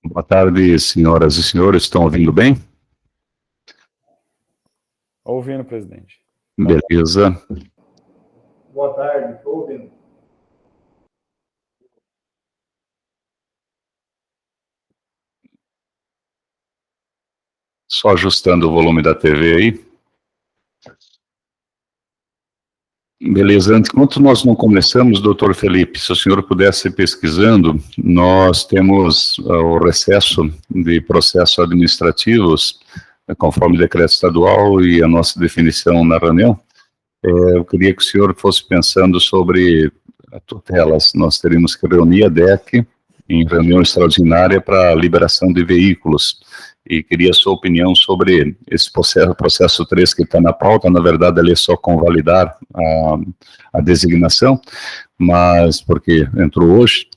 Boa tarde, senhoras e senhores. Estão ouvindo bem? Ouvindo, presidente. Beleza. Boa tarde, estou ouvindo. Só ajustando o volume da TV aí. Beleza, enquanto nós não começamos, doutor Felipe, se o senhor pudesse ir pesquisando, nós temos o recesso de processos administrativos, conforme decreto estadual e a nossa definição na reunião. Eu queria que o senhor fosse pensando sobre tutelas. Nós teríamos que reunir a DEC em reunião extraordinária para liberação de veículos. E queria a sua opinião sobre esse processo 3 que está na pauta. Na verdade, ele é só convalidar a designação, mas porque entrou hoje.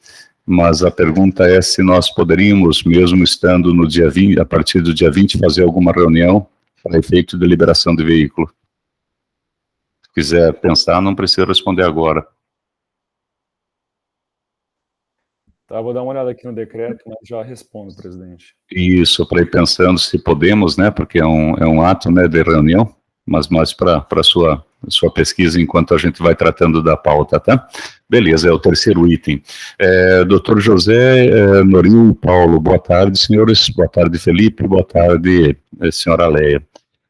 Mas a pergunta é se nós poderíamos, mesmo estando no dia 20, a partir do dia 20, fazer alguma reunião para efeito de liberação de veículo. Se quiser pensar, não precisa responder agora. Tá, vou dar uma olhada aqui no decreto, mas já respondo, presidente. Isso, para ir pensando se podemos, né, porque é um ato, né, de reunião, mas mais para a sua pesquisa enquanto a gente vai tratando da pauta, tá? Beleza, é o terceiro item. Doutor José Norinho Paulo, boa tarde, senhores, boa tarde, Felipe, boa tarde, senhora Leia.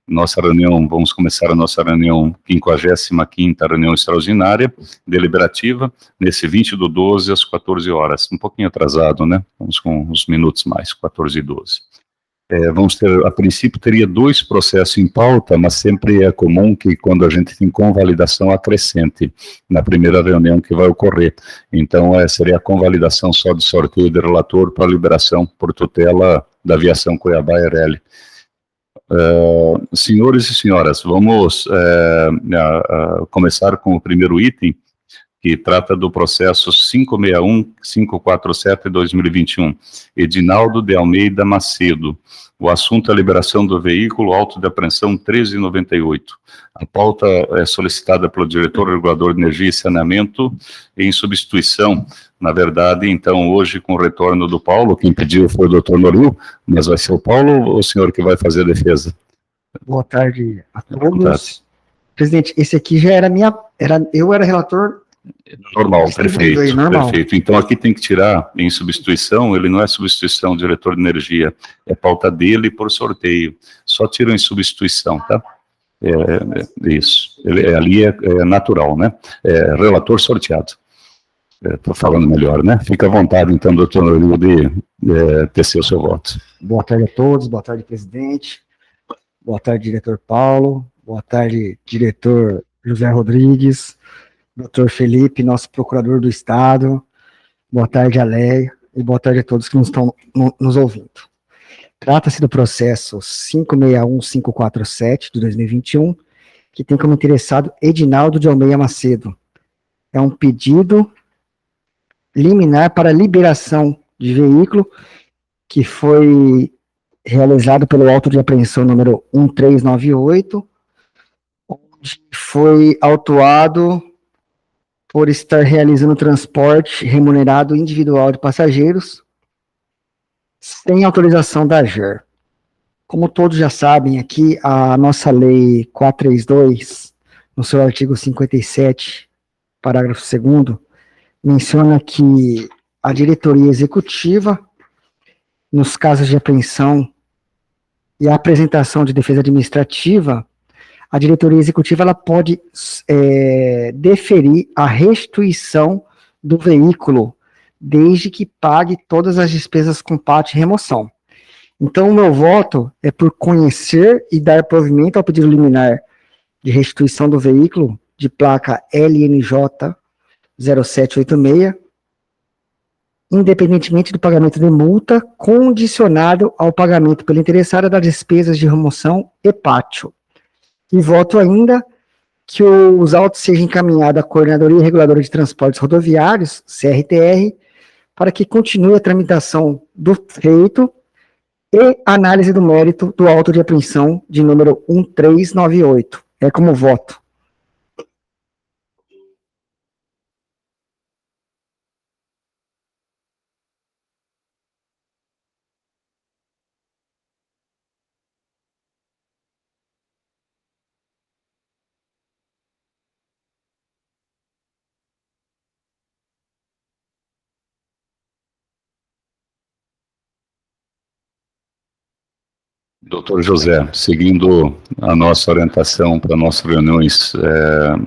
Nossa reunião, vamos começar a nossa reunião, 55ª reunião extraordinária, deliberativa, nesse 20/12, às 14 horas. Um pouquinho atrasado, né? Vamos com uns minutos mais, 14:12. Vamos ter, a princípio, teria 2 processos em pauta, mas sempre é comum que quando a gente tem convalidação acrescente na primeira reunião que vai ocorrer. Então, seria a convalidação só de sorteio de relator para liberação por tutela da aviação Cuiabá-Ereli. Senhores e senhoras, vamos começar com o primeiro item, que trata do processo 561-547-2021, Edinaldo de Almeida Macedo. O assunto é a liberação do veículo, auto de apreensão 1398. A pauta é solicitada pelo diretor regulador de energia e saneamento em substituição. Na verdade, então, hoje, com o retorno do Paulo, quem pediu foi o doutor Noru, mas vai ser o Paulo ou o senhor que vai fazer a defesa? Boa tarde a todos. Presidente, esse aqui já era eu era relator... Normal, perfeito, aí, normal. Perfeito. Então aqui tem que tirar em substituição, ele não é substituição do diretor de energia, é pauta dele por sorteio. Só tira em substituição, tá? Isso. Ali é natural, né? Relator sorteado. Estou falando melhor, né? Fica à vontade, então, doutor Norinho, de tecer o seu voto. Boa tarde a todos, boa tarde, presidente. Boa tarde, diretor Paulo. Boa tarde, diretor José Rodrigues. Doutor Felipe, nosso procurador do Estado, boa tarde, Aleia, e boa tarde a todos que nos estão nos ouvindo. Trata-se do processo 561-547 de 2021, que tem como interessado Edinaldo de Almeida Macedo. É um pedido liminar para liberação de veículo que foi realizado pelo auto de apreensão número 1398, onde foi autuado por estar realizando transporte remunerado individual de passageiros sem autorização da AGER. Como todos já sabem aqui, a nossa lei 432, no seu artigo 57, parágrafo 2º, menciona que a diretoria executiva, nos casos de apreensão e a apresentação de defesa administrativa, a diretoria executiva ela pode deferir a restituição do veículo, desde que pague todas as despesas com parte e remoção. Então, o meu voto é por conhecer e dar provimento ao pedido liminar de restituição do veículo de placa LNJ 0786, independentemente do pagamento de multa, condicionado ao pagamento pelo interessado das despesas de remoção e pátio. E voto ainda que os autos sejam encaminhados à Coordenadoria Reguladora de Transportes Rodoviários, CRTR, para que continue a tramitação do feito e análise do mérito do auto de apreensão de número 1398. É como voto. Doutor José, seguindo a nossa orientação para nossas reuniões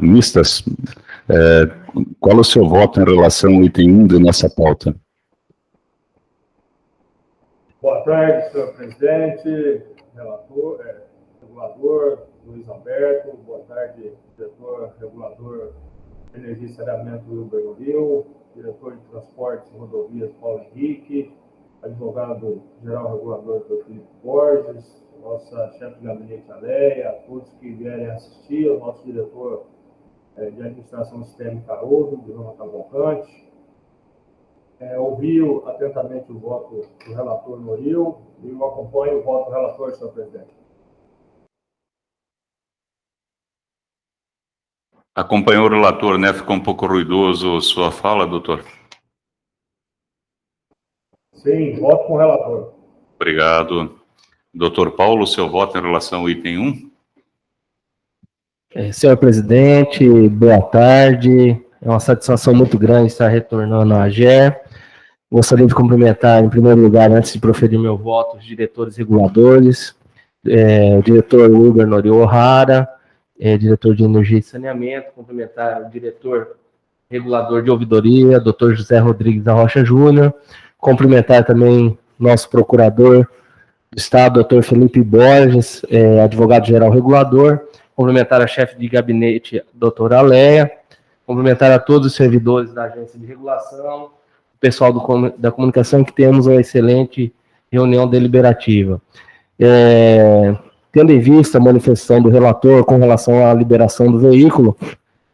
mistas, qual é o seu voto em relação ao item 1 da nossa pauta? Boa tarde, senhor presidente, relator, regulador, Luiz Alberto. Boa tarde, diretor regulador de Energia e Saneamento, Wilber Noril, diretor de Transportes e Rodovias, Paulo Henrique, advogado-geral regulador, Dr. Felipe Borges, nossa chefe de gabinete, Aleia, a todos que vierem assistir, o nosso diretor de administração sistêmica, Haroldo, de Roma Cavalcante. Ouvi atentamente o voto do relator Noril e eu acompanho o voto do relator, senhor presidente. Acompanhou o relator, né? Ficou um pouco ruidoso sua fala, doutor? Sim, voto com o relator. Obrigado. Doutor Paulo, seu voto em relação ao item 1? Senhor presidente, boa tarde. É uma satisfação muito grande estar retornando à AGER. Gostaria de cumprimentar, em primeiro lugar, antes de proferir meu voto, os diretores reguladores, o diretor Wilber Noril O'Hara, diretor de Energia e Saneamento, cumprimentar o diretor regulador de ouvidoria, Dr. José Rodrigues da Rocha Júnior, cumprimentar também nosso procurador do Estado, Dr. Felipe Borges, advogado-geral regulador, cumprimentar a chefe de gabinete, doutora Aleia, cumprimentar a todos os servidores da agência de regulação, o pessoal da comunicação, que temos uma excelente reunião deliberativa. Tendo em vista a manifestação do relator com relação à liberação do veículo,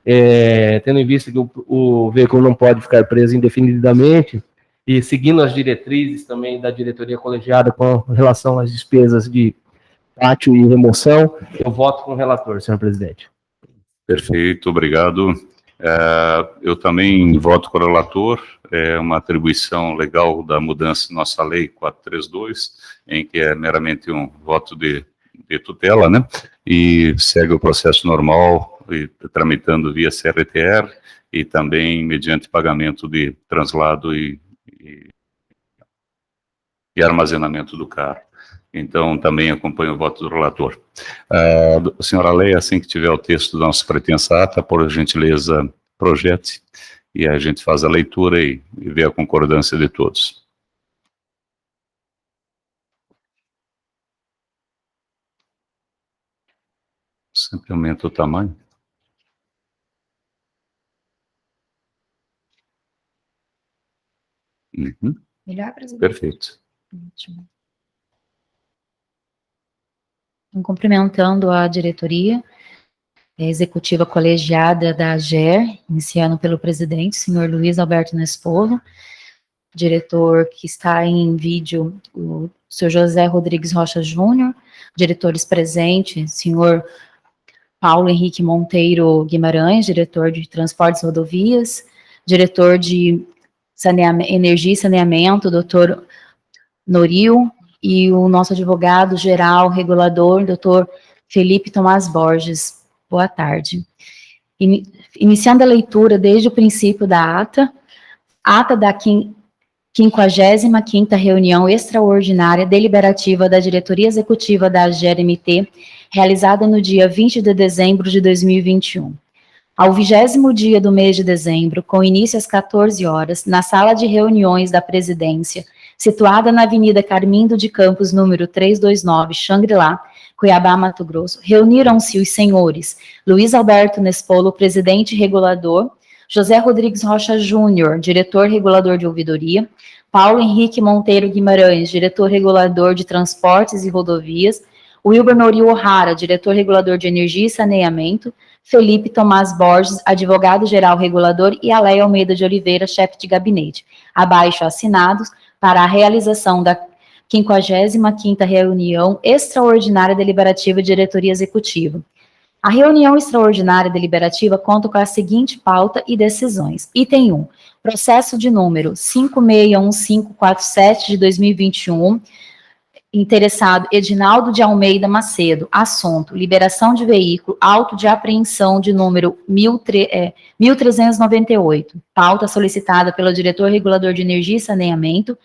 tendo em vista que o veículo não pode ficar preso indefinidamente, e seguindo as diretrizes também da diretoria colegiada com relação às despesas de pátio e remoção, eu voto com o relator, senhor presidente. Perfeito, obrigado. Eu também voto com o relator, é uma atribuição legal da mudança da nossa lei 432, em que é meramente um voto de tutela, né? E segue o processo normal, tramitando via CRTR e também mediante pagamento de translado e armazenamento do carro. Então, também acompanho o voto do relator. Senhora Leia, assim que tiver o texto da nossa pretensa ata, por gentileza, projete, e a gente faz a leitura e vê a concordância de todos. Sempre aumenta o tamanho. Uhum. Melhor, presidente? Perfeito. Ótimo. Então, cumprimentando a diretoria executiva colegiada da AGER, iniciando pelo presidente, senhor Luiz Alberto Nespolo, diretor que está em vídeo, o senhor José Rodrigues Rocha Júnior, diretores presentes, senhor Paulo Henrique Monteiro Guimarães, diretor de Transportes e Rodovias, diretor de Energia e Saneamento, doutor Noril, e o nosso advogado-geral regulador, doutor Felipe Tomás Borges. Boa tarde. Iniciando a leitura desde o princípio da ata da 55ª reunião extraordinária deliberativa da diretoria executiva da AGER-MT, realizada no dia 20 de dezembro de 2021. Ao 20º dia do mês de dezembro, com início às 14 horas, na sala de reuniões da presidência, situada na Avenida Carmindo de Campos, número 329, Xangri-Lá, Cuiabá, Mato Grosso, reuniram-se os senhores Luiz Alberto Nespolo, presidente regulador, José Rodrigues Rocha Júnior, diretor regulador de ouvidoria, Paulo Henrique Monteiro Guimarães, diretor regulador de transportes e rodovias, Wilber Noril O'Hara, diretor regulador de energia e saneamento, Felipe Tomás Borges, advogado-geral regulador, e Aleia Almeida de Oliveira, chefe de gabinete, abaixo assinados, para a realização da 55ª reunião extraordinária deliberativa de diretoria executiva. A reunião extraordinária deliberativa conta com a seguinte pauta e decisões. Item 1. Processo de número 561547 de 2021. Interessado Edinaldo de Almeida Macedo. Assunto: liberação de veículo, auto de apreensão de número 1398. Pauta solicitada pelo diretor regulador de energia e saneamento.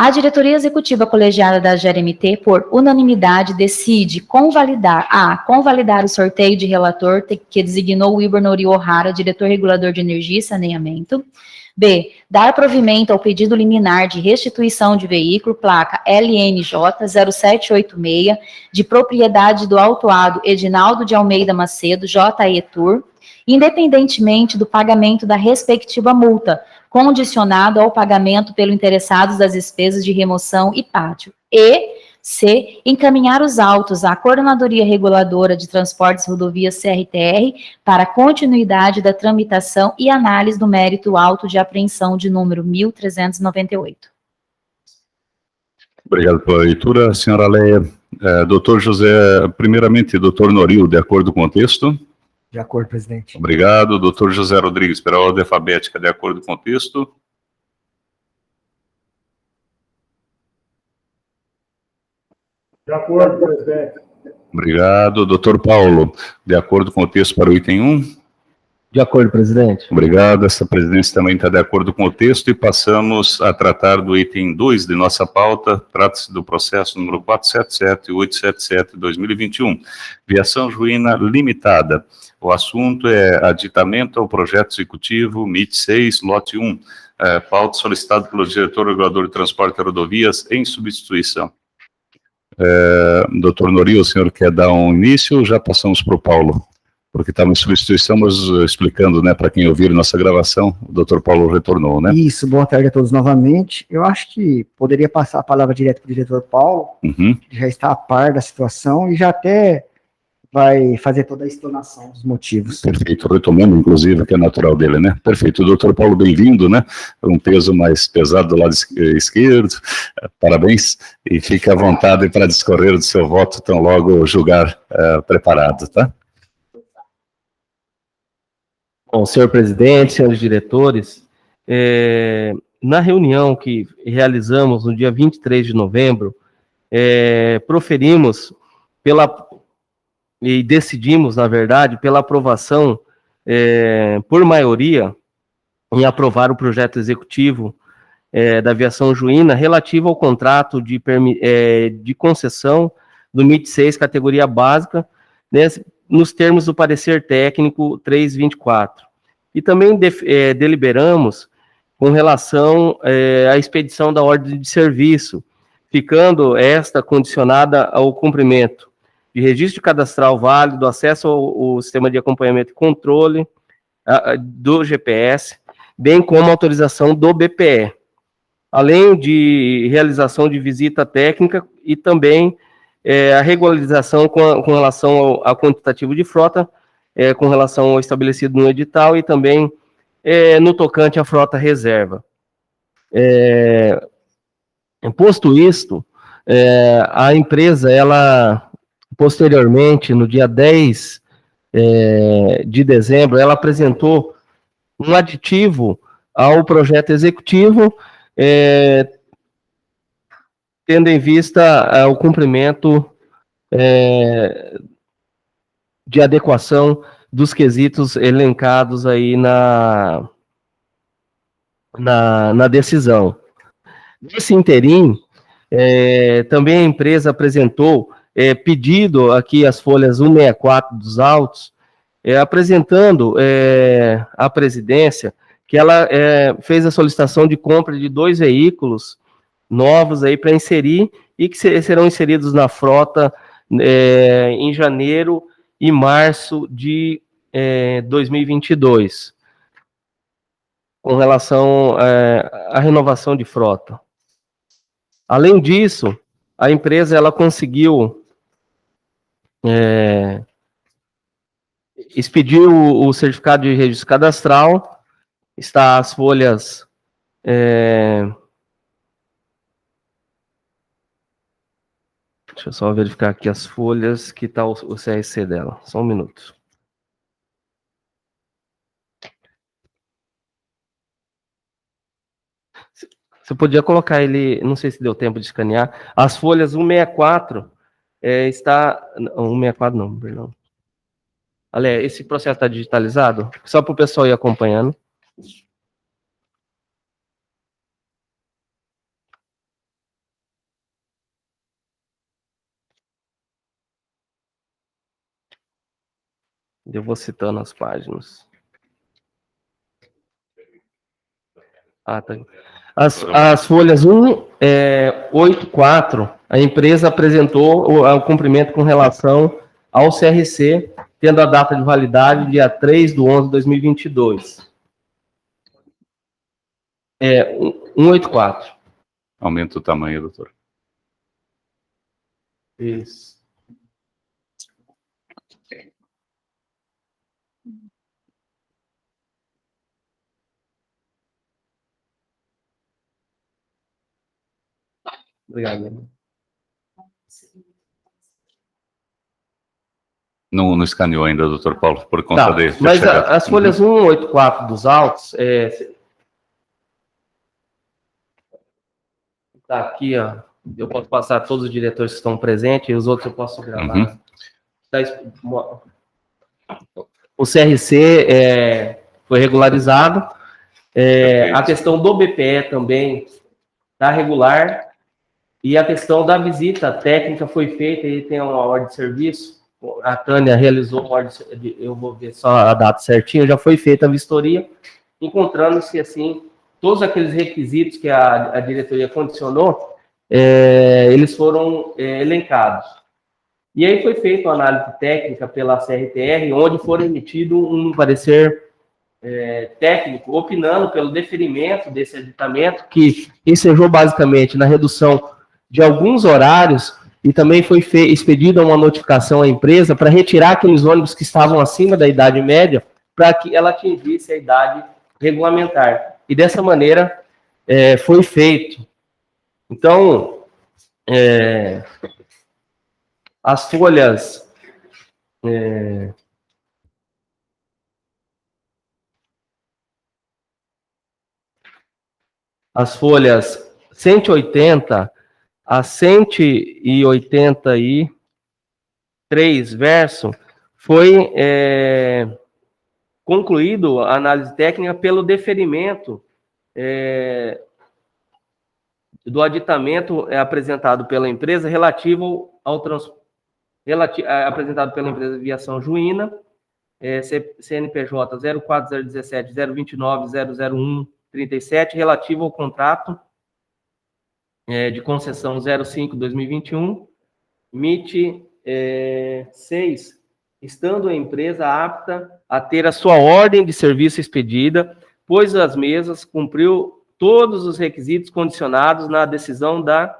A diretoria executiva colegiada da GERMT, por unanimidade, decide convalidar o sorteio de relator que designou o Wilber Nori Ohara, diretor regulador de energia e saneamento. B, dar provimento ao pedido liminar de restituição de veículo, placa LNJ 0786, de propriedade do autuado Edinaldo de Almeida Macedo, JE Tour, independentemente do pagamento da respectiva multa, condicionado ao pagamento pelo interessados das despesas de remoção e pátio. E, C, encaminhar os autos à Coordenadoria Reguladora de Transportes e Rodovias CRTR para continuidade da tramitação e análise do mérito auto de apreensão de número 1398. Obrigado pela leitura, senhora Leia. Doutor José, primeiramente, doutor Noril, de acordo com o texto. De acordo, presidente. Obrigado. Doutor José Rodrigues, pela ordem alfabética, de acordo com o texto. De acordo, presidente. Obrigado. Doutor Paulo, de acordo com o texto para o item 1. De acordo, presidente. Obrigado. Essa presidência também está de acordo com o texto e passamos a tratar do item 2 de nossa pauta. Trata-se do processo número 477 e 877 de 2021. Viação Juína Limitada. O assunto é aditamento ao projeto executivo MIT 6, lote 1. Pauta solicitado pelo diretor regulador de transporte e rodovias em substituição. Doutor Nori, o senhor quer dar um início ou já passamos para o Paulo? Porque estava em substituição, mas explicando, né, para quem ouvir nossa gravação, o doutor Paulo retornou, né? Isso, boa tarde a todos novamente. Eu acho que poderia passar a palavra direto para o diretor Paulo, que já está a par da situação e já até vai fazer toda a explanação dos motivos. Perfeito, retomando, inclusive, que é natural dele, né? Perfeito. Doutor Paulo, bem-vindo, né? Um peso mais pesado do lado esquerdo, parabéns, e fique à vontade para discorrer do seu voto, tão logo julgar preparado, tá? Bom, senhor presidente, senhores diretores, na reunião que realizamos no dia 23 de novembro, proferimos e decidimos, na verdade, pela aprovação por maioria em aprovar o projeto executivo da Viação Juína relativo ao contrato de concessão do MIT 6, categoria básica, né, nos termos do parecer técnico 324. E também deliberamos com relação à expedição da ordem de serviço, ficando esta condicionada ao cumprimento de registro cadastral válido, acesso ao sistema de acompanhamento e controle do GPS, bem como autorização do BPE, além de realização de visita técnica e também a regularização com relação ao quantitativo de frota, com relação ao estabelecido no edital e também no tocante à frota reserva. Posto isto, a empresa, ela, posteriormente, no dia 10 de dezembro, ela apresentou um aditivo ao projeto executivo, tendo em vista o cumprimento de adequação dos quesitos elencados aí na decisão. Nesse interim, também a empresa apresentou pedido aqui as folhas 164 dos autos, apresentando à presidência que ela fez a solicitação de compra de 2 veículos novos aí para inserir e que serão inseridos na frota em janeiro e março de 2022, com relação à renovação de frota. Além disso, a empresa ela conseguiu expedir o certificado de registro cadastral, está as folhas deixa eu só verificar aqui as folhas que está o CRC dela. Só um minuto. Você podia colocar ele, não sei se deu tempo de escanear, as folhas 164, está... 164 não, perdão. Olha, esse processo está digitalizado? Só para o pessoal ir acompanhando. Eu vou citando as páginas. Ah, tá. As folhas 184, a empresa apresentou o cumprimento com relação ao CRC, tendo a data de validade dia 3/11/2022. 184. Aumenta o tamanho, doutor. Isso. Obrigado. Não escaneou ainda, doutor Paulo, por conta Tá, de ter mas chegado. as folhas 184 dos autos, tá aqui, ó. Eu posso passar todos os diretores que estão presentes e os outros eu posso gravar. O CRC foi regularizado. A questão do BPE também está regular. E a questão da visita técnica foi feita, e tem uma ordem de serviço. A Tânia realizou uma ordem, eu vou ver só a data certinha, já foi feita a vistoria, encontrando-se, assim, todos aqueles requisitos que a diretoria condicionou, eles foram elencados. E aí foi feita uma análise técnica pela CRTR, onde foi emitido um parecer técnico, opinando pelo deferimento desse aditamento, que ensejou basicamente na redução de alguns horários, e também foi expedida uma notificação à empresa para retirar aqueles ônibus que estavam acima da idade média, para que ela atingisse a idade regulamentar. E dessa maneira foi feito. Então, as folhas as folhas 180 a 183 verso foi concluído a análise técnica pelo deferimento do aditamento apresentado pela empresa relativo ao apresentado pela empresa Viação Juína, CNPJ 04017 029 001 37, relativo ao contrato de concessão 05/2021, MIT 6, estando a empresa apta a ter a sua ordem de serviço expedida, pois as mesas cumpriu todos os requisitos condicionados na decisão da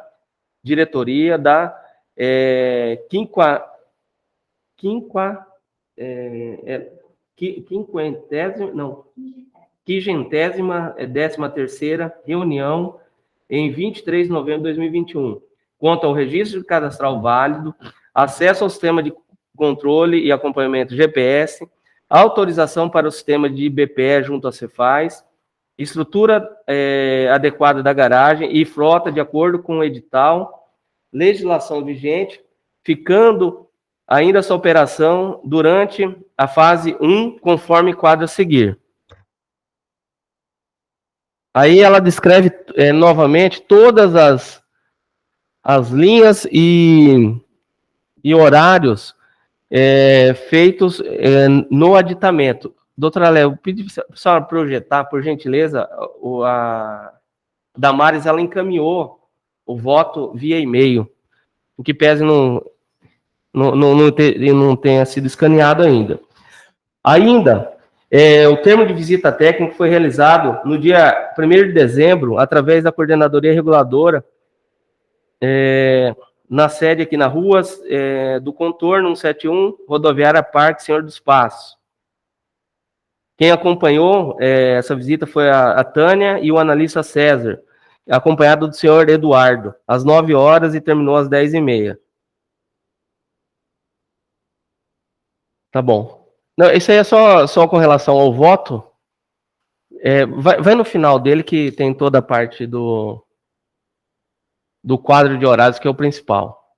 diretoria da 513ª reunião em 23 de novembro de 2021, quanto ao registro cadastral válido, acesso ao sistema de controle e acompanhamento GPS, autorização para o sistema de BPE junto à Cefaz, estrutura adequada da garagem e frota de acordo com o edital, legislação vigente, ficando ainda essa operação durante a fase 1, conforme quadro a seguir. Aí ela descreve novamente todas as linhas e horários feitos no aditamento. Doutora Léo, eu pedi para a senhora projetar, por gentileza, a Damares, ela encaminhou o voto via e-mail, o que pese não tenha sido escaneado ainda. Ainda, o termo de visita técnica foi realizado no dia 1º de dezembro, através da Coordenadoria Reguladora, na sede aqui na Ruas do Contorno 171, Rodoviária Parque Senhor dos Passos. Quem acompanhou essa visita foi a Tânia e o analista César, acompanhado do senhor Eduardo, às 9 horas e terminou às 10h30. Tá bom. Não, isso aí é só com relação ao voto. Vai no final dele que tem toda a parte do quadro de horários, que é o principal.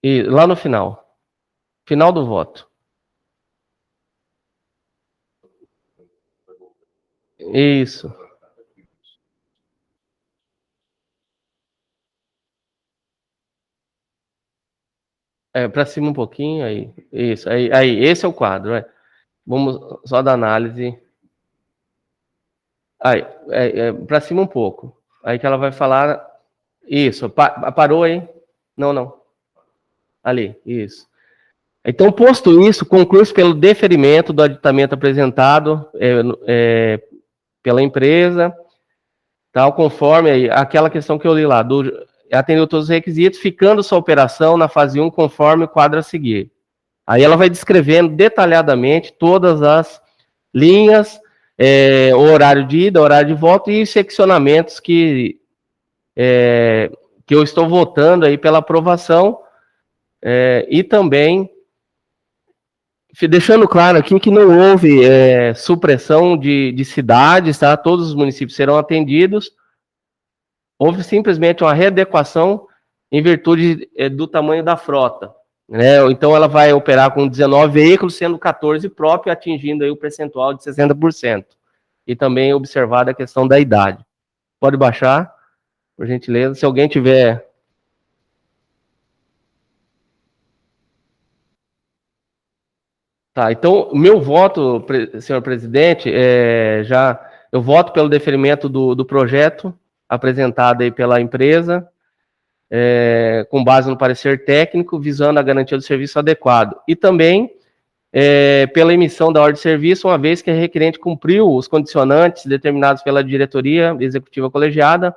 E lá no final. Final do voto. Isso. Para cima um pouquinho, aí. Isso, aí, esse é o quadro, né? Vamos só da análise. Aí, para cima um pouco. Aí que ela vai falar. Isso, parou aí? Não. Ali, isso. Então, posto isso, conclui-se pelo deferimento do aditamento apresentado pela empresa, tal, conforme aí, aquela questão que eu li lá, atendeu todos os requisitos, ficando sua operação na fase 1 conforme o quadro a seguir. Aí ela vai descrevendo detalhadamente todas as linhas, o horário de ida, horário de volta e os seccionamentos que eu estou votando aí pela aprovação, e também deixando claro aqui que não houve supressão de cidades, tá? Todos os municípios serão atendidos. Houve simplesmente uma readequação em virtude do tamanho da frota, né? Então ela vai operar com 19 veículos, sendo 14 próprios, atingindo aí o percentual de 60%. E também observada a questão da idade. Pode baixar, por gentileza. Se alguém tiver... Tá, então, o meu voto, senhor presidente, eu voto pelo deferimento do projeto apresentado aí pela empresa, com base no parecer técnico, visando a garantia do serviço adequado. E também pela emissão da ordem de serviço, uma vez que a requerente cumpriu os condicionantes determinados pela diretoria executiva colegiada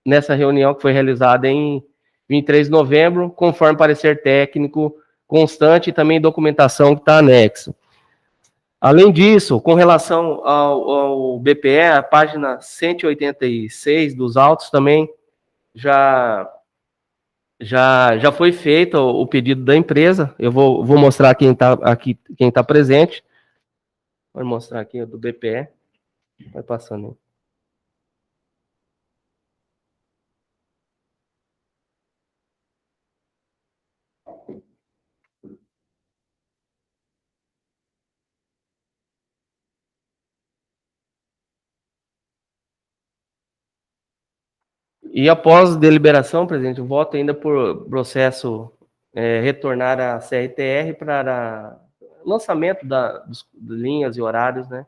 nessa reunião que foi realizada em 23 de novembro, conforme parecer técnico constante e também documentação que está anexo. Além disso, com relação ao BPE, a página 186 dos autos também já foi feito o pedido da empresa. Eu vou mostrar quem está presente. Vou mostrar aqui o do BPE. Vai passando aí. E após deliberação, presidente, eu voto ainda por processo retornar à CRTR para lançamento das linhas e horários, né,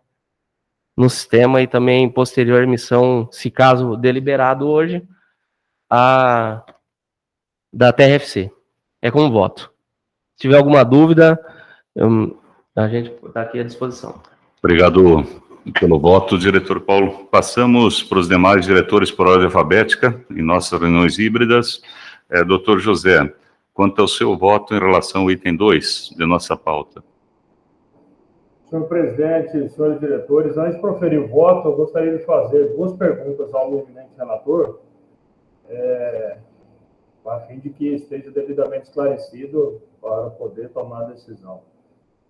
no sistema e também posterior emissão, se caso deliberado hoje, da TRFC. É como voto. Se tiver alguma dúvida, a gente está aqui à disposição. Obrigado pelo voto, diretor Paulo. Passamos para os demais diretores por ordem alfabética, em nossas reuniões híbridas. Doutor José, quanto ao seu voto em relação ao item 2 de nossa pauta? Senhor presidente, senhores diretores, antes de proferir o voto, eu gostaria de fazer 2 perguntas ao eminente relator, a fim de que esteja devidamente esclarecido para poder tomar a decisão.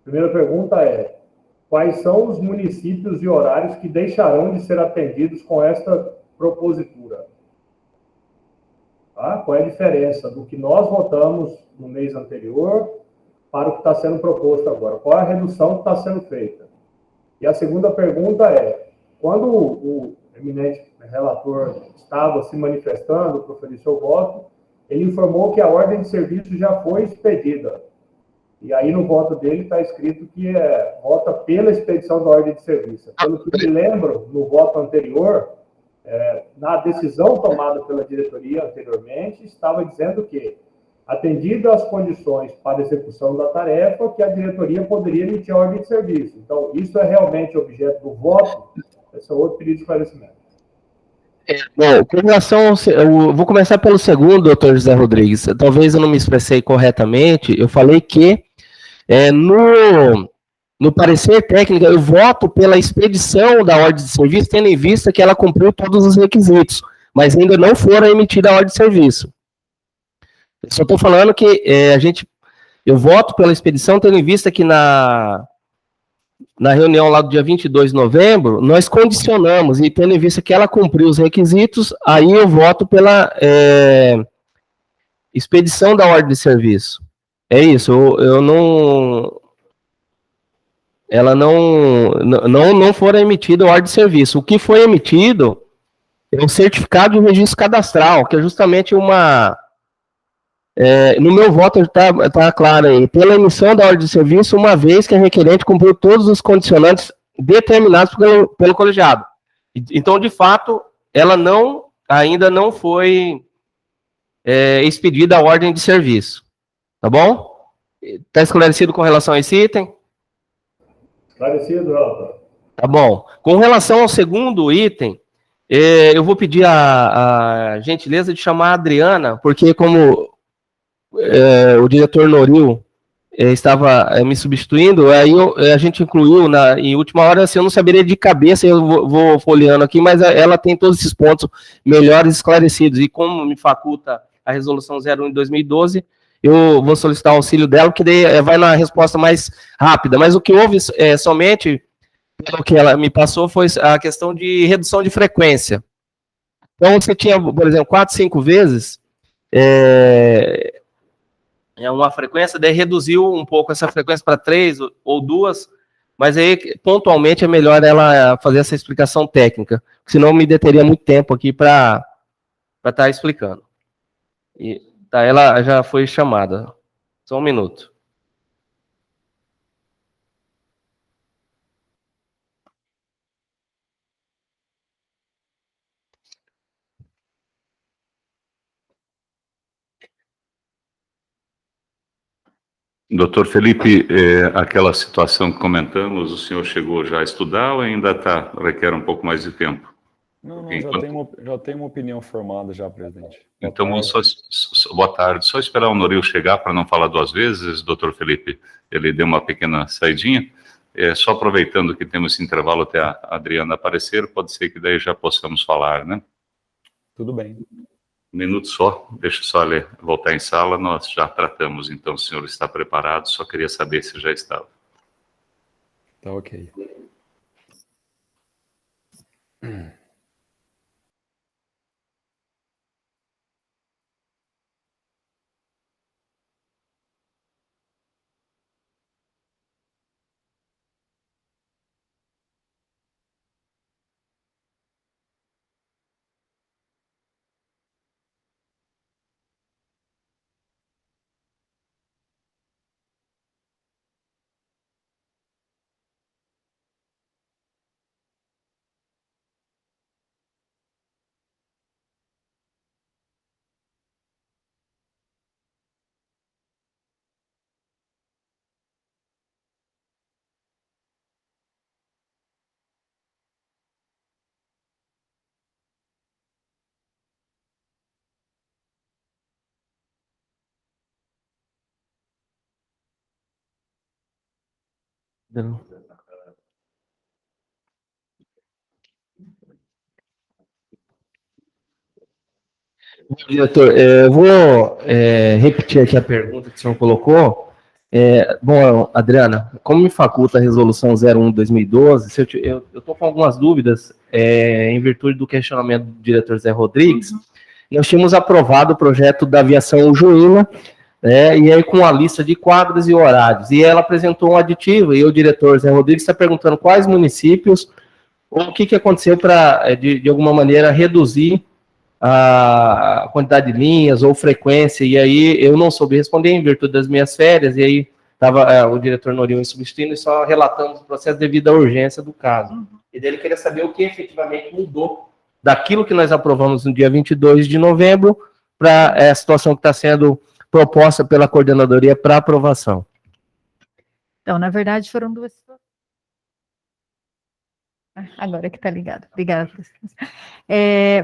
A primeira pergunta é: quais são os municípios e horários que deixarão de ser atendidos com esta propositura? Tá? Qual é a diferença do que nós votamos no mês anterior para o que está sendo proposto agora? Qual é a redução que está sendo feita? E a segunda pergunta é: quando o eminente relator estava se manifestando para oferecer seu voto, ele informou que a ordem de serviço já foi expedida. E aí no voto dele está escrito que vota pela expedição da ordem de serviço. Pelo que me lembro, no voto anterior, na decisão tomada pela diretoria anteriormente, estava dizendo que, atendidas as condições para execução da tarefa, que a diretoria poderia emitir a ordem de serviço. Então, isso é realmente objeto do voto? Esse é outro pedido de esclarecimento. Bom, com relação eu vou começar pelo segundo, doutor José Rodrigues. Talvez eu não me expressei corretamente. Eu falei que no parecer técnico eu voto pela expedição da ordem de serviço, tendo em vista que ela cumpriu todos os requisitos, mas ainda não fora emitida a ordem de serviço. Eu só estou falando que eu voto pela expedição, tendo em vista que na reunião lá do dia 22 de novembro, nós condicionamos, e tendo em vista que ela cumpriu os requisitos, aí eu voto pela expedição da ordem de serviço. É isso, ela não for emitida a ordem de serviço. O que foi emitido é um certificado de registro cadastral, que é justamente uma No meu voto está claro aí, pela emissão da ordem de serviço, uma vez que a requerente cumpriu todos os condicionantes determinados pelo colegiado. Então, de fato, ela ainda não foi expedida a ordem de serviço. Tá bom? Está esclarecido com relação a esse item? Esclarecido, relator. Tá bom. Com relação ao segundo item, eu vou pedir a gentileza de chamar a Adriana, porque como o diretor Noril estava me substituindo, aí a gente incluiu em última hora, assim, eu não saberia de cabeça, eu vou folheando aqui, mas ela tem todos esses pontos melhores esclarecidos, e como me faculta a resolução 01 de 2012, eu vou solicitar o auxílio dela, porque daí vai na resposta mais rápida, mas o que houve somente, pelo que ela me passou, foi a questão de redução de frequência. Então, você tinha, por exemplo, 4, 5 vezes, uma frequência, daí reduziu um pouco essa frequência para 3 ou 2, mas aí, pontualmente, é melhor ela fazer essa explicação técnica, senão me deteria muito tempo aqui para estar explicando. Tá, ela já foi chamada. Só um minuto. Doutor Felipe, aquela situação que comentamos, o senhor chegou já a estudar ou ainda requer um pouco mais de tempo? Não, já tenho uma opinião formada já, presidente. Então, boa tarde. Só esperar o Noril chegar para não falar duas vezes, doutor Felipe. Ele deu uma pequena saidinha. Só aproveitando que temos esse intervalo até a Adriana aparecer, pode ser que daí já possamos falar, né? Tudo bem. Um minuto só, deixa só ele voltar em sala, nós já tratamos, então o senhor está preparado, só queria saber se já estava. Tá ok. Diretor, eu vou repetir aqui a pergunta que o senhor colocou. Bom, Adriana, como me faculta a resolução 01 de 2012, eu estou com algumas dúvidas em virtude do questionamento do diretor Zé Rodrigues. Nós tínhamos aprovado o projeto da aviação Ujuína, e aí com a lista de quadros e horários, e ela apresentou um aditivo, e o diretor Zé Rodrigues está perguntando quais municípios, ou o que aconteceu para, de alguma maneira, reduzir a quantidade de linhas ou frequência, e aí eu não soube responder em virtude das minhas férias, e aí estava o diretor Noril me substituindo, e só relatamos o processo devido à urgência do caso. E daí ele queria saber o que efetivamente mudou daquilo que nós aprovamos no dia 22 de novembro para a situação que está sendo proposta pela coordenadoria para aprovação. Então, na verdade, foram duas situações. Agora que está ligado. Obrigada.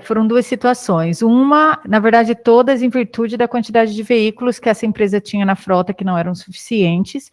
Foram duas situações. Uma, na verdade, todas em virtude da quantidade de veículos que essa empresa tinha na frota que não eram suficientes.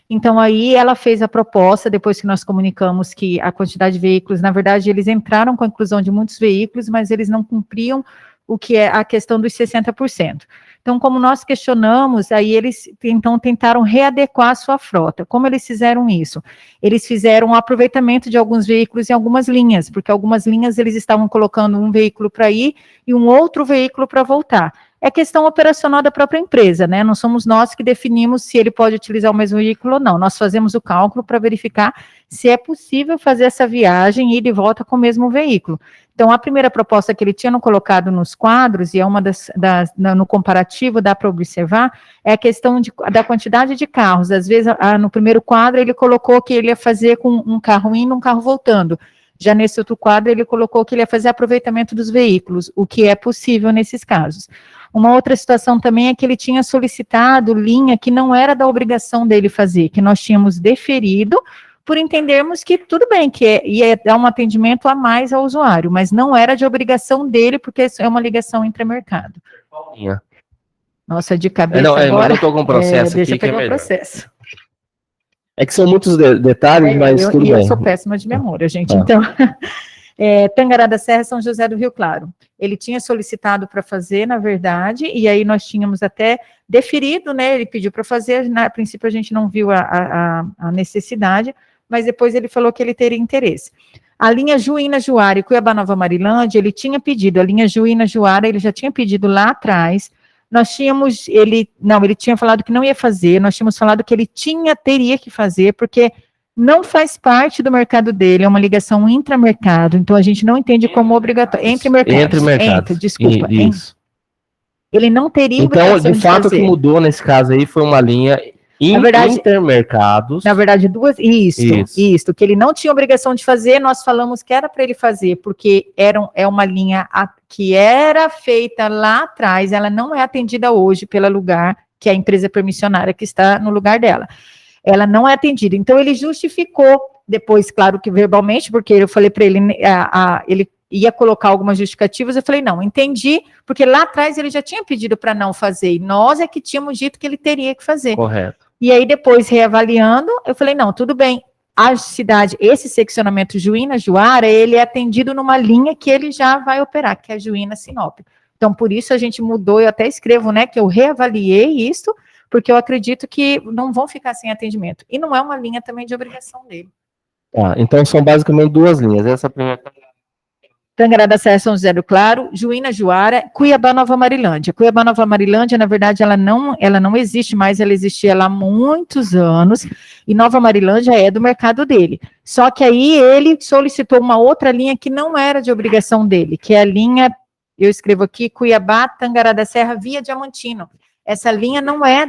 Então, aí ela fez a proposta, depois que nós comunicamos que a quantidade de veículos, na verdade, eles entraram com a inclusão de muitos veículos, mas eles não cumpriam o que é a questão dos 60%. Então, como nós questionamos, aí eles então tentaram readequar a sua frota. Como eles fizeram isso? Eles fizeram um aproveitamento de alguns veículos em algumas linhas, porque algumas linhas eles estavam colocando um veículo para ir e um outro veículo para voltar. é questão operacional da própria empresa, né? Não somos nós que definimos se ele pode utilizar o mesmo veículo ou não. Nós fazemos o cálculo para verificar se é possível fazer essa viagem e ir de volta com o mesmo veículo. Então, a primeira proposta que ele tinha colocado nos quadros, e é uma no comparativo, dá para observar, é a questão da quantidade de carros. Às vezes, no primeiro quadro, ele colocou que ele ia fazer com um carro indo, um carro voltando. Já nesse outro quadro, ele colocou que ele ia fazer aproveitamento dos veículos, o que é possível nesses casos. Uma outra situação também é que ele tinha solicitado linha que não era da obrigação dele fazer, que nós tínhamos deferido, por entendermos que tudo bem, que ia dar um atendimento a mais ao usuário, mas não era de obrigação dele, porque é uma ligação intramercado. Nossa, de cabeça Não, agora... mas eu estou com um processo aqui deixa eu que é pegar o melhor. processo. É que são muitos detalhes, mas tudo bem. Eu sou péssima de memória, gente, então... Tangará da Serra, São José do Rio Claro. Ele tinha solicitado para fazer, na verdade, e aí nós tínhamos até deferido, né? Ele pediu para fazer, a princípio a gente não viu a necessidade, mas depois ele falou que ele teria interesse. A linha Juína-Juara e Cuiabá-Nova Marilândia, ele tinha pedido, a linha Juína-Juara, ele já tinha pedido lá atrás. Nós tínhamos, ele tinha falado que não ia fazer, nós tínhamos falado que ele teria que fazer, porque não faz parte do mercado dele, é uma ligação intramercado, então a gente não entende como obrigatório. Entre mercados. Desculpa. Isso. Ele não teria então, obrigação de fato, o fazer. que mudou nesse caso aí foi uma linha intermercados. Na verdade, isso, que ele não tinha obrigação de fazer, nós falamos que era para ele fazer, porque é uma linha que era feita lá atrás, ela não é atendida hoje pelo lugar, que é a empresa permissionária que está no lugar dela. Ela não é atendida. Então, ele justificou, depois, claro que verbalmente, porque eu falei para ele, ele ia colocar algumas justificativas, eu falei, não, entendi, porque lá atrás ele já tinha pedido para não fazer, e nós é que tínhamos dito que ele teria que fazer. Correto. E aí, depois, reavaliando, eu falei, não, tudo bem, a cidade, esse seccionamento Juína-Juara, ele é atendido numa linha que ele já vai operar, que é a Juína-Sinop. Então, por isso a gente mudou, eu até escrevo, né, que eu reavaliei isso, porque eu acredito que não vão ficar sem atendimento. E não é uma linha também de obrigação dele. Então são basicamente duas linhas. Essa primeira... Tangará da Serra, São José do Claro, Juína-Juara, Cuiabá-Nova Marilândia. Cuiabá-Nova Marilândia, na verdade, ela não existe mais, ela existia lá há muitos anos, e Nova Marilândia é do mercado dele. Só que aí ele solicitou uma outra linha que não era de obrigação dele, que é a linha, eu escrevo aqui, Cuiabá-Tangará da Serra, via Diamantino. Essa linha não é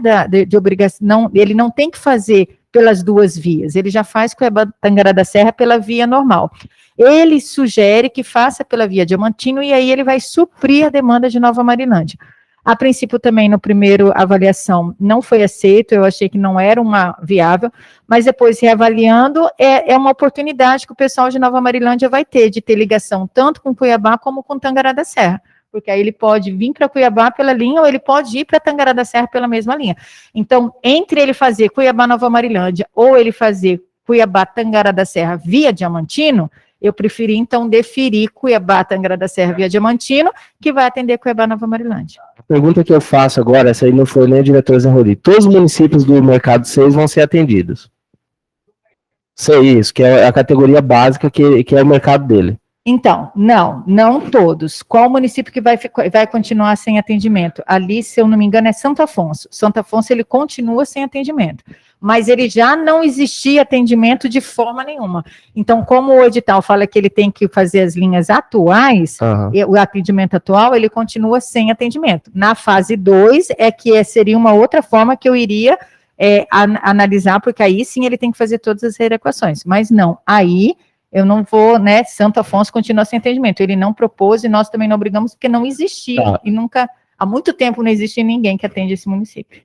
de obrigação, ele não tem que fazer pelas duas vias, ele já faz Cuiabá-Tangará da Serra pela via normal. Ele sugere que faça pela via Diamantino e aí ele vai suprir a demanda de Nova Marilândia. A princípio também, no primeiro avaliação, não foi aceito, eu achei que não era uma viável, mas depois reavaliando, é uma oportunidade que o pessoal de Nova Marilândia vai ter, de ter ligação tanto com Cuiabá como com Tangará da Serra. Porque aí ele pode vir para Cuiabá pela linha, ou ele pode ir para Tangará da Serra pela mesma linha. Então, entre ele fazer Cuiabá-Nova Marilândia, ou ele fazer Cuiabá-Tangará da Serra via Diamantino, eu preferi, então, deferir Cuiabá-Tangará da Serra via Diamantino, que vai atender Cuiabá-Nova Marilândia. A pergunta que eu faço agora, essa aí não foi nem a diretora Zé Rodi. Todos os municípios do Mercado 6 vão ser atendidos. Isso, que é a categoria básica, que é o mercado dele. Então, não todos. Qual município que vai continuar sem atendimento? Ali, se eu não me engano, é Santo Afonso. Santo Afonso, ele continua sem atendimento. Mas ele já não existia atendimento de forma nenhuma. Então, como o edital fala que ele tem que fazer as linhas atuais, o atendimento atual, ele continua sem atendimento. Na fase 2, seria uma outra forma que eu iria analisar, porque aí sim ele tem que fazer todas as readequações. Mas não, aí... eu não vou, né, Santo Afonso continua sem atendimento, ele não propôs e nós também não obrigamos, porque não existia, e nunca, há muito tempo não existe ninguém que atende esse município.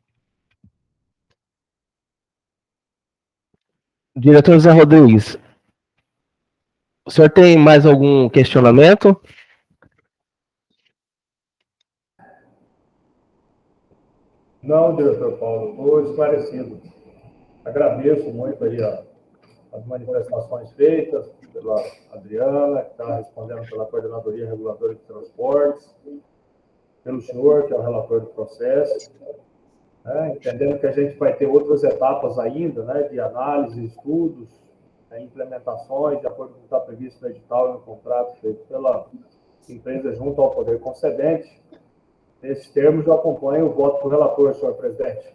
Diretor Zé Rodrigues, o senhor tem mais algum questionamento? Não, diretor Paulo, estou esclarecido. Agradeço muito aí as manifestações feitas pela Adriana, que está respondendo pela Coordenadoria Reguladora de Transportes, pelo senhor, que é o relator do processo, né, entendendo que a gente vai ter outras etapas ainda, né, de análise, estudos, implementações, de acordo com o que está previsto no edital e no contrato feito pela empresa junto ao poder concedente. Nesses termos, eu acompanho o voto do relator, senhor presidente.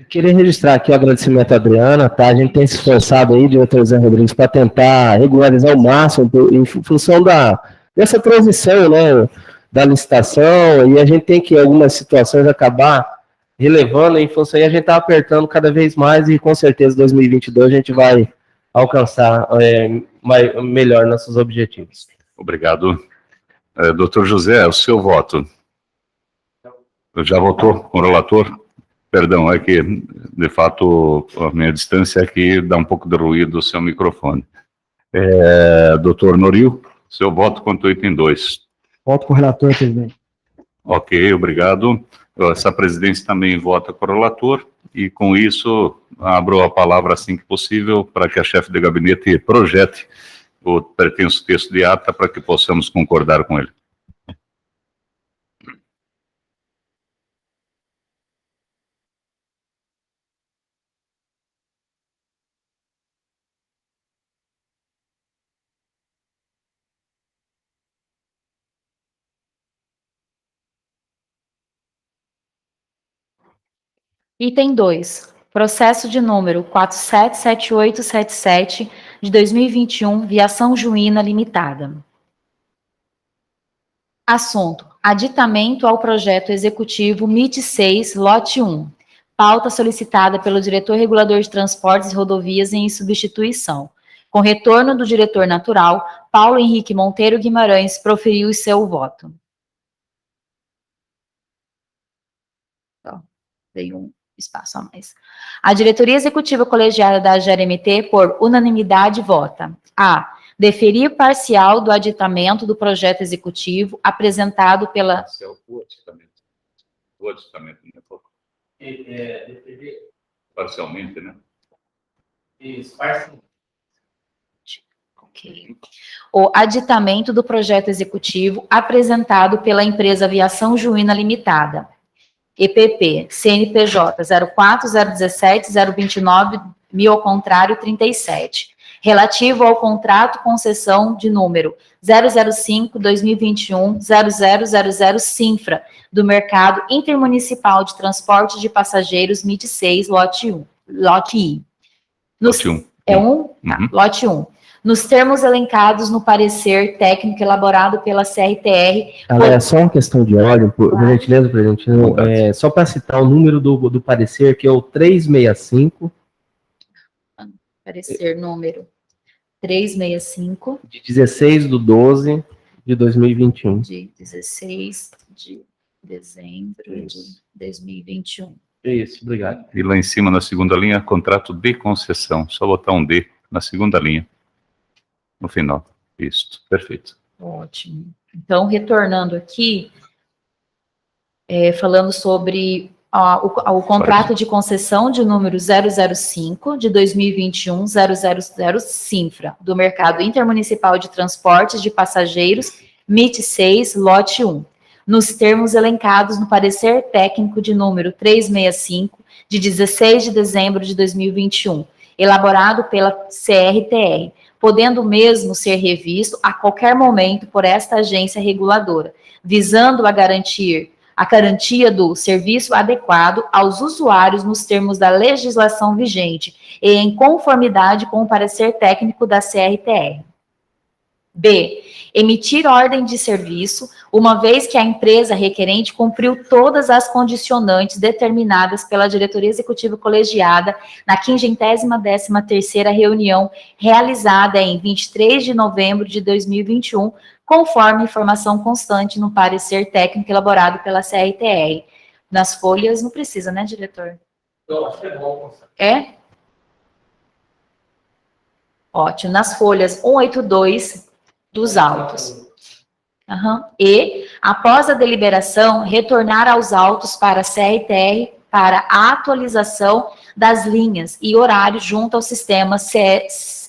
Queria registrar aqui o agradecimento à Adriana, tá? A gente tem se esforçado aí, diretor Zé Rodrigues, para tentar regularizar o máximo em função dessa transição, né, da licitação, e a gente tem que, em algumas situações, acabar relevando em função, e a gente está apertando cada vez mais, e com certeza, em 2022, a gente vai alcançar melhor nossos objetivos. Obrigado. Doutor José, o seu voto. Já votou com o relator? Perdão, é que, de fato, a minha distância aqui dá um pouco de ruído o seu microfone. Doutor Noril, seu voto quanto ao item 2. Voto com o relator, presidente. Ok, obrigado. Essa presidência também vota com o relator, e com isso abro a palavra assim que possível para que a chefe de gabinete projete o pertenso texto de ata para que possamos concordar com ele. Item 2. Processo de número 477877 de 2021, Viação Juína Limitada. Assunto: aditamento ao projeto executivo MIT 6, lote 1. Pauta solicitada pelo diretor regulador de transportes e rodovias em substituição. Com retorno do diretor natural, Paulo Henrique Monteiro Guimarães proferiu o seu voto. Dei um espaço a mais. A diretoria executiva colegiada da AGERMT, por unanimidade, vota: a. Deferir parcial do aditamento do projeto executivo apresentado pela... O aditamento, né? Parcialmente, né? Isso, parcialmente. Ok. O aditamento do projeto executivo apresentado pela empresa Viação Juína Limitada, EPP, CNPJ 04017029, ao contrário 37, relativo ao contrato concessão de número 005-2021-0000 Sinfra, do Mercado Intermunicipal de Transporte de Passageiros MIT 6, lote 1. Lote I. Lote 1. É 1? Tá, lote 1. Nos termos elencados no parecer técnico elaborado pela CRTR... É só uma questão de ordem, por gentileza, presidente. Só para citar o número do parecer, que é o 365... Parecer número 365... De 16/12 de 2021. De 16 de dezembro de 2021. Isso, obrigado. E lá em cima, na segunda linha, contrato de concessão. Só botar um D na segunda linha. No final. Isso, perfeito. Ótimo. Então, retornando aqui, falando sobre o contrato de concessão de número 005 de 2021, 000 Sinfra, do Mercado Intermunicipal de Transportes de Passageiros, MIT 6, lote 1, nos termos elencados no parecer técnico de número 365, de 16 de dezembro de 2021, elaborado pela CRTR, podendo o mesmo ser revisto a qualquer momento por esta agência reguladora, visando a garantia do serviço adequado aos usuários nos termos da legislação vigente e em conformidade com o parecer técnico da CRTR. B. Emitir ordem de serviço, uma vez que a empresa requerente cumpriu todas as condicionantes determinadas pela diretoria executiva colegiada na 513ª reunião realizada em 23 de novembro de 2021, conforme informação constante no parecer técnico elaborado pela CRTR. Nas folhas, não precisa, né, diretor? Eu acho que é bom. É? Ótimo. Nas folhas 182 dos autos. E, após a deliberação, retornar aos autos para a CRTR para a atualização das linhas e horários junto ao sistema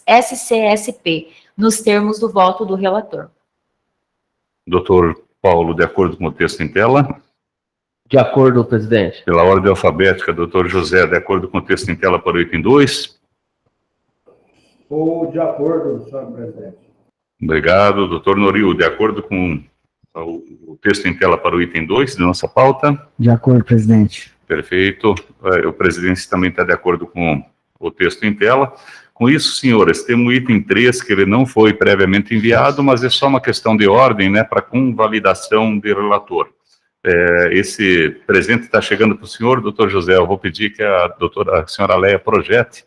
SCSP, nos termos do voto do relator. Doutor Paulo, de acordo com o texto em tela? De acordo, presidente. Pela ordem alfabética, doutor José, de acordo com o texto em tela para o item 2? Estou de acordo, senhor presidente. Obrigado, doutor Noril. De acordo com o texto em tela para o item 2 de nossa pauta? De acordo, presidente. Perfeito. O presidente também está de acordo com o texto em tela. Com isso, senhores, temos o item 3, que ele não foi previamente enviado, mas é só uma questão de ordem, né, para convalidação de relator. Esse presente está chegando para o senhor, doutor José. Eu vou pedir que a senhora Leia projete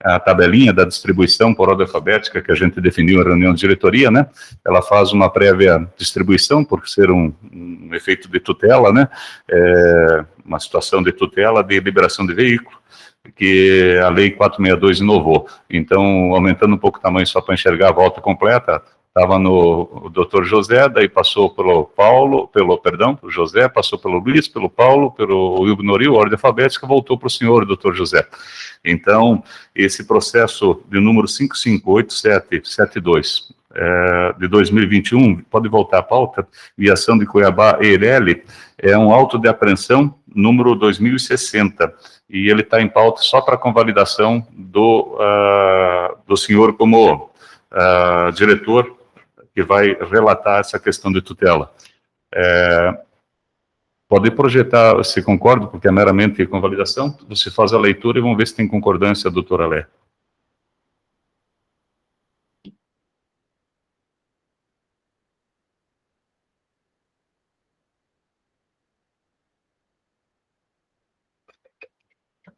a tabelinha da distribuição por ordem alfabética que a gente definiu na reunião de diretoria, né? Ela faz uma prévia distribuição, por ser um efeito de tutela, né? Uma situação de tutela de liberação de veículo, que a Lei 462 inovou. Então, aumentando um pouco o tamanho só para enxergar a volta completa, estava no doutor José, daí passou pelo José, passou pelo Luiz, pelo Paulo, pelo Wilber Noril, ordem alfabética, voltou para o senhor, doutor José. Então, esse processo de número 558772, de 2021, pode voltar à pauta, viação de Cuiabá Eireli, é um auto de apreensão número 2060, e ele está em pauta só para convalidação do senhor como diretor, que vai relatar essa questão de tutela. Pode projetar, se concorda, porque é meramente convalidação, você faz a leitura e vamos ver se tem concordância, doutora Lé.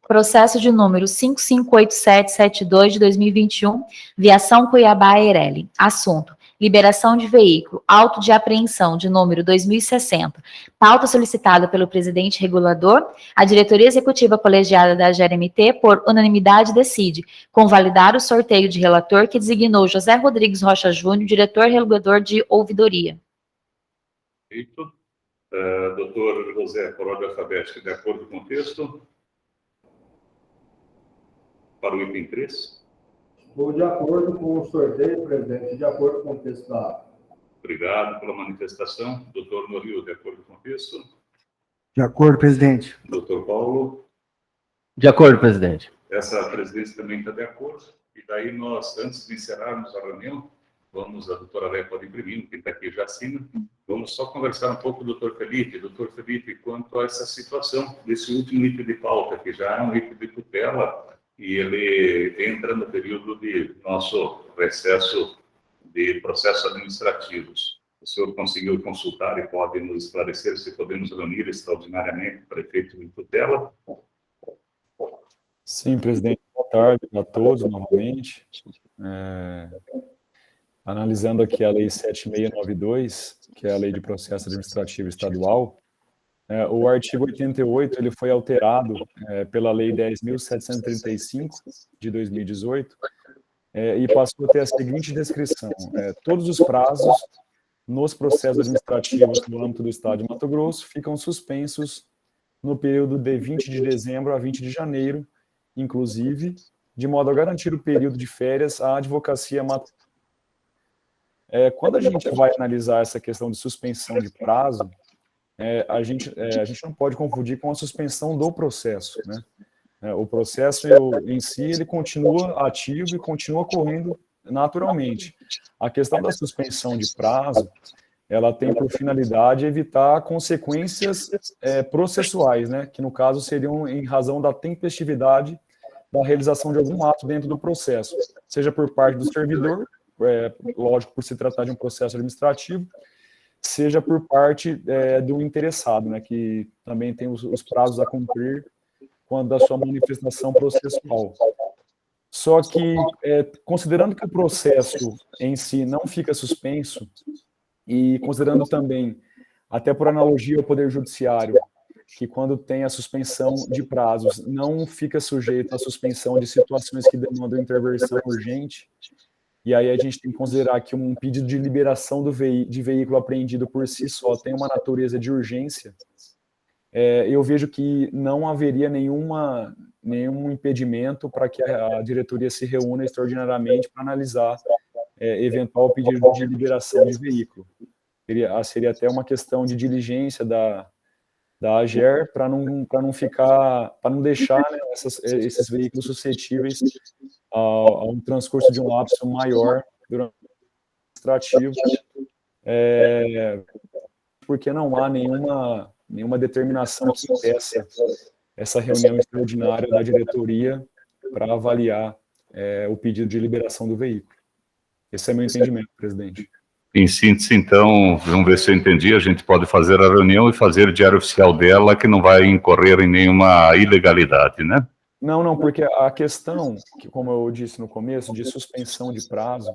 Processo de número 558772 de 2021, viação Cuiabá Eireli. Assunto: liberação de veículo, auto de apreensão de número 2060. Pauta solicitada pelo presidente regulador. A diretoria executiva colegiada da GRMT, por unanimidade, decide convalidar o sorteio de relator que designou José Rodrigues Rocha Júnior, diretor regulador de ouvidoria. Perfeito. Doutor José, por ordem alfabética, de acordo com o texto? Para o item 3? Estou de acordo com o sorteio, presidente, de acordo com o texto da ata. Obrigado pela manifestação. Doutor Noril, de acordo com o texto? De acordo, presidente. Doutor Paulo? De acordo, presidente. Essa presidência também está de acordo. E daí nós, antes de encerrarmos a reunião, a doutora Léa pode imprimir, quem está aqui já assina, vamos só conversar um pouco com o doutor Felipe. Doutor Felipe, quanto a essa situação desse último item de pauta, que já é um item de tutela, e ele entra no período de nosso recesso de processos administrativos. O senhor conseguiu consultar e pode nos esclarecer se podemos reunir extraordinariamente para efeito de tutela? Sim, presidente. Boa tarde a todos, novamente. Analisando aqui a Lei 7692, que é a Lei de Processo Administrativo Estadual, o artigo 88 ele foi alterado pela Lei 10.735, de 2018, e passou a ter a seguinte descrição: todos os prazos nos processos administrativos no âmbito do Estado de Mato Grosso ficam suspensos no período de 20 de dezembro a 20 de janeiro, inclusive, de modo a garantir o período de férias à advocacia mato. Quando a gente vai analisar essa questão de suspensão de prazo, a gente não pode confundir com a suspensão do processo, né? O processo em si, ele continua ativo e continua correndo naturalmente. A questão da suspensão de prazo, ela tem por finalidade evitar consequências processuais, né? Que no caso seriam em razão da tempestividade da realização de algum ato dentro do processo, seja por parte do servidor, lógico, por se tratar de um processo administrativo, seja por parte do interessado, né, que também tem os prazos a cumprir quando da sua manifestação processual. Só que, considerando que o processo em si não fica suspenso, e considerando também, até por analogia ao Poder Judiciário, que quando tem a suspensão de prazos, não fica sujeito à suspensão de situações que demandam intervenção urgente, e aí a gente tem que considerar que um pedido de liberação de veículo apreendido por si só tem uma natureza de urgência, eu vejo que não haveria nenhum impedimento para que a diretoria se reúna extraordinariamente para analisar eventual pedido de liberação de veículo. Seria até uma questão de diligência da AGER para não deixar, né, esses veículos suscetíveis a um transcurso de um lapso maior durante administrativo, porque não há nenhuma determinação que impeça essa reunião extraordinária da diretoria para avaliar o pedido de liberação do veículo. Esse é meu entendimento, presidente. Em síntese, então, vamos ver se eu entendi, a gente pode fazer a reunião e fazer diário oficial dela, que não vai incorrer em nenhuma ilegalidade, né? Não, porque a questão, que, como eu disse no começo, de suspensão de prazo,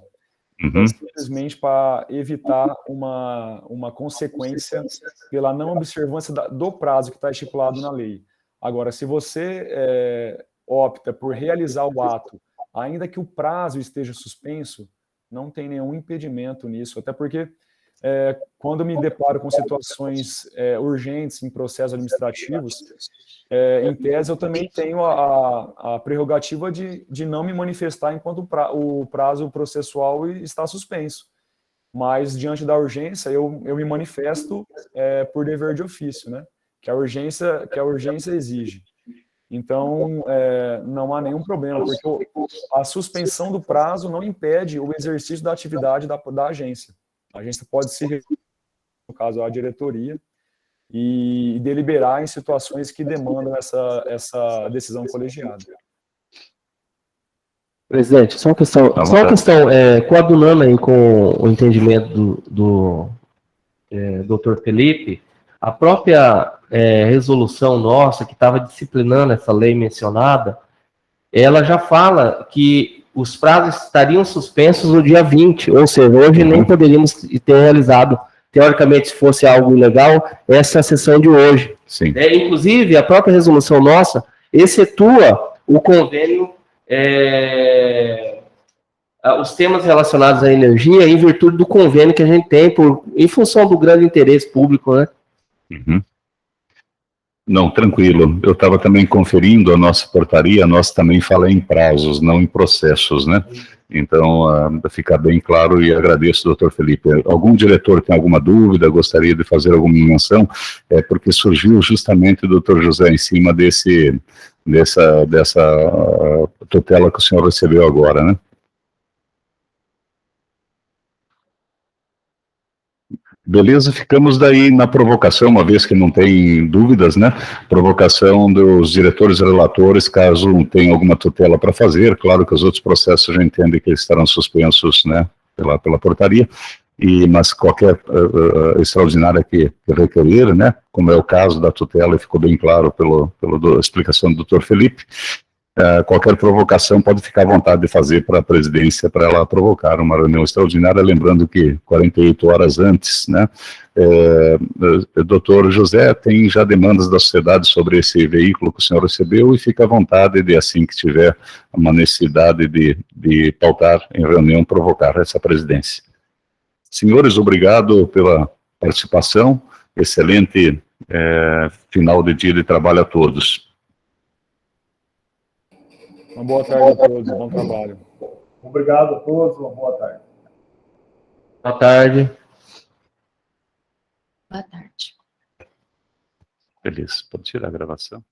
Uhum. é simplesmente para evitar uma consequência pela não observância do prazo que está estipulado na lei. Agora, se você opta por realizar o ato, ainda que o prazo esteja suspenso, não tem nenhum impedimento nisso, até porque quando me deparo com situações urgentes em processos administrativos, em tese eu também tenho a prerrogativa de não me manifestar enquanto o prazo processual está suspenso. Mas, diante da urgência, eu me manifesto por dever de ofício, né? Que a urgência exige. Então, não há nenhum problema, porque a suspensão do prazo não impede o exercício da atividade da agência. A agência pode se reunir, no caso, a diretoria, e deliberar em situações que demandam essa decisão colegiada. Presidente, só uma questão, coadunando aí com o entendimento do Dr. Felipe, a própria resolução nossa, que estava disciplinando essa lei mencionada, ela já fala que os prazos estariam suspensos no dia 20, ou seja, hoje nem poderíamos ter realizado, teoricamente, se fosse algo ilegal, essa sessão de hoje. Sim. Inclusive, a própria resolução nossa excetua o convênio, os temas relacionados à energia, em virtude do convênio que a gente tem, em função do grande interesse público, né? Uhum. Não, tranquilo. Eu estava também conferindo a nossa portaria, nós também fala em prazos, não em processos, né? Então, fica bem claro e agradeço, doutor Felipe. Algum diretor tem alguma dúvida, gostaria de fazer alguma menção? Porque surgiu justamente o doutor José em cima dessa tutela que o senhor recebeu agora, né? Beleza, ficamos daí na provocação, uma vez que não tem dúvidas, né? Provocação dos diretores e relatores, caso tenha alguma tutela para fazer. Claro que os outros processos já entendem que eles estarão suspensos, né, pela portaria, mas qualquer extraordinária que requerer, né, como é o caso da tutela, e ficou bem claro pela explicação do doutor Felipe, qualquer provocação pode ficar à vontade de fazer para a presidência, para ela provocar uma reunião extraordinária, lembrando que 48 horas antes, né, doutor José, tem já demandas da sociedade sobre esse veículo que o senhor recebeu, e fica à vontade de, assim que tiver uma necessidade de pautar em reunião, provocar essa presidência. Senhores, obrigado pela participação, excelente final de dia de trabalho a todos. Uma boa tarde a todos, bom trabalho. Obrigado a todos, uma boa tarde. Boa tarde. Boa tarde. Beleza, pode tirar a gravação.